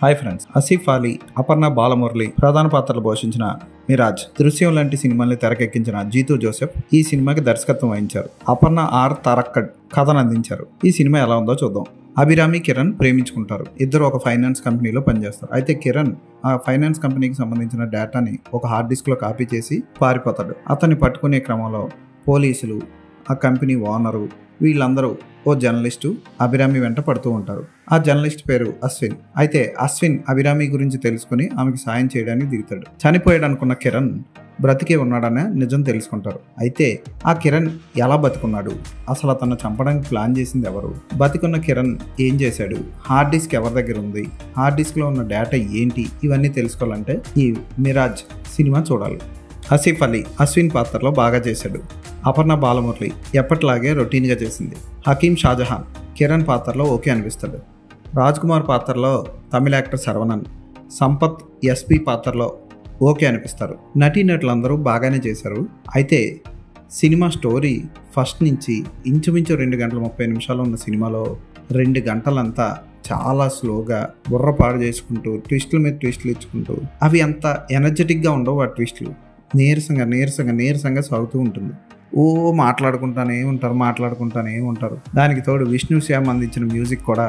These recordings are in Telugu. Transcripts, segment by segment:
హాయ్ ఫ్రెండ్స్, ఆసిఫ్ అలీ, అపర్ణ బాలమురళి ప్రధాన పాత్రలు పోషించిన మిరాజ్, దృశ్యం లాంటి సినిమాల్ని తెరకెక్కించిన జీతూ జోసెఫ్ ఈ సినిమాకి దర్శకత్వం వహించారు. అపర్ణ ఆర్ తారక్కడ్ కథను అందించారు. ఈ సినిమా ఎలా ఉందో చూద్దాం. అభిరామి, కిరణ్ ప్రేమించుకుంటారు. ఇద్దరు ఒక ఫైనాన్స్ కంపెనీలో పనిచేస్తారు. అయితే కిరణ్ ఆ ఫైనాన్స్ కంపెనీకి సంబంధించిన డేటాని ఒక హార్డ్ డిస్క్లో కాపీ చేసి పారిపోతాడు. అతన్ని పట్టుకునే క్రమంలో పోలీసులు, ఆ కంపెనీ ఓనరు, వీళ్ళందరూ ఓ జర్నలిస్టు అభిరామి వెంట పడుతూ ఉంటారు. ఆ జర్నలిస్ట్ పేరు అశ్విన్. అయితే అశ్విన్ అభిరామి గురించి తెలుసుకుని ఆమెకి సాయం చేయడానికి దిగుతాడు. చనిపోయాడు అనుకున్న కిరణ్ బ్రతికే ఉన్నాడనే నిజం తెలుసుకుంటారు. అయితే ఆ కిరణ్ ఎలా బతుకున్నాడు, అసలు అతను చంపడానికి ప్లాన్ చేసింది ఎవరు, బతికున్న కిరణ్ ఏం చేశాడు, హార్డ్ డిస్క్ ఎవరి దగ్గర ఉంది, హార్డ్ డిస్క్లో ఉన్న డేటా ఏంటి, ఇవన్నీ తెలుసుకోవాలంటే ఈ మిరాజ్ సినిమా చూడాలి. ఆసిఫ్ అలీ అశ్విన్ పాత్రలో బాగా చేశాడు. అపర్ణ బాలమురళి ఎప్పటిలాగే రొటీన్గా చేసింది. హకీం షాజహాన్ కిరణ్ పాత్రలో ఓకే అనిపిస్తాడు. రాజ్ కుమార్ పాత్రలో తమిళ యాక్టర్ శరవణన్, సంపత్ ఎస్పీ పాత్రలో ఓకే అనిపిస్తారు. నటీనటులందరూ బాగానే చేశారు. అయితే సినిమా స్టోరీ ఫస్ట్ నుంచి ఇంచుమించు 2 గంటల 30 నిమిషాలు ఉన్న సినిమాలో 2 గంటలంతా చాలా స్లోగా బుర్రపాడు చేసుకుంటూ ట్విస్టుల మీద ట్విస్టులు ఇచ్చుకుంటూ అవి అంత ఎనర్జెటిక్గా ఉండవు. ఆ ట్విస్టులు నీరసంగా సాగుతూ ఉంటుంది. మాట్లాడుకుంటానే ఉంటారు. దానికి తోడు విష్ణు శ్యామ్ అందించిన మ్యూజిక్ కూడా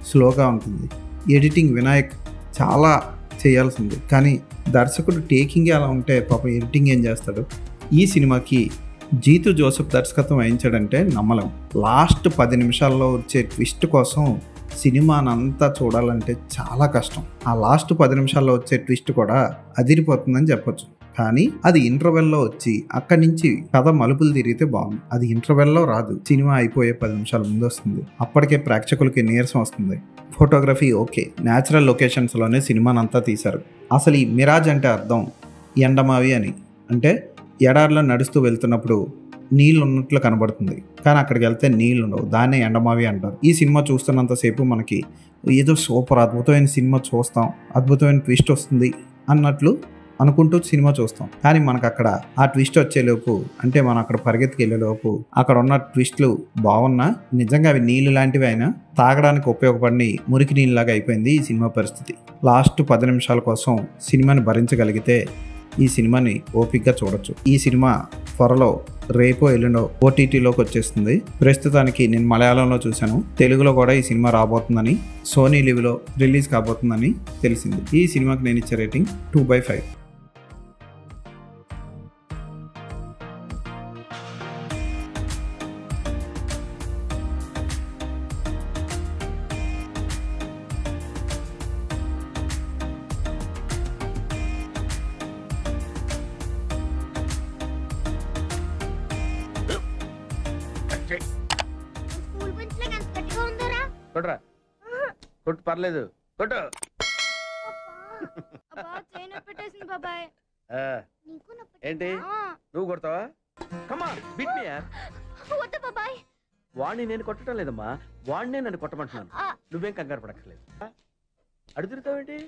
స్లోగా ఉంటుంది. ఎడిటింగ్ వినాయక్ చాలా చేయాల్సింది, కానీ దర్శకుడు టేకింగ్ అలా ఉంటే పాపం ఎడిటింగ్ ఏం చేస్తాడు. ఈ సినిమాకి జీతూ జోసెఫ్ దర్శకత్వం వహించాడంటే నమ్మలేం. లాస్ట్ 10 నిమిషాల్లో వచ్చే ట్విస్ట్ కోసం సినిమానంతా చూడాలంటే చాలా కష్టం. ఆ లాస్ట్ 10 నిమిషాల్లో వచ్చే ట్విస్ట్ కూడా అదిరిపోతుందని చెప్పొచ్చు. కానీ అది ఇంటర్వెల్లో వచ్చి అక్కడి నుంచి కథ మలుపులు తిరిగితే బాగుంది. అది ఇంటర్వెల్లో రాదు, సినిమా అయిపోయే 10 నిమిషాల ముందు వస్తుంది. అప్పటికే ప్రేక్షకులకి నీరసం వస్తుంది. ఫోటోగ్రఫీ ఓకే, న్యాచురల్ లొకేషన్స్లోనే సినిమానంతా తీశారు. అసలు ఈ మిరాజ్ అంటే అర్థం ఎండమావి అని. అంటే ఎడారిలో నడుస్తూ వెళ్తున్నప్పుడు నీళ్ళు ఉన్నట్లు కనబడుతుంది, కానీ అక్కడికి వెళ్తే నీళ్ళు ఉండవు. దాన్నే ఎండమావి అంటారు. ఈ సినిమా చూస్తున్నంతసేపు మనకి ఏదో సూపర్ అద్భుతమైన సినిమా చూస్తాం, అద్భుతమైన ట్విస్ట్ వస్తుంది అన్నట్లు అనుకుంటూ సినిమా చూస్తాం. కానీ మనకు అక్కడ ఆ ట్విస్ట్ వచ్చేలోపు, అంటే మనం అక్కడ పరిగెత్తుకెళ్ళేలోపు అక్కడ ఉన్న ట్విస్ట్లు బాగున్నా నిజంగా అవి నీళ్ళు లాంటివి అయినా తాగడానికి ఉపయోగపడి మురికి నీళ్ళలాగా అయిపోయింది ఈ సినిమా పరిస్థితి. లాస్ట్ 10 నిమిషాల కోసం సినిమాని భరించగలిగితే ఈ సినిమాని ఓపిక్గా చూడొచ్చు. ఈ సినిమా త్వరలో రేపో ఎల్లుండో ఓటీటీలోకి వచ్చేస్తుంది. ప్రస్తుతానికి నేను మలయాళంలో చూశాను, తెలుగులో కూడా ఈ సినిమా రాబోతుందని, సోనీ లివ్లో రిలీజ్ కాబోతుందని తెలిసింది. ఈ సినిమాకి నేను ఇచ్చే రేటింగ్ 2/5. కొట్టు పర్లేదు, కొట్టు. ఏంటి నువ్వు కొడతావా? వాణ్ణి నేను కొట్టడం లేదమ్మా, వాణ్ణే నన్ను కొట్టమంటున్నాను. నువ్వేం కంగారు పడక్కర్లేదు. అడుగుతావేంటి?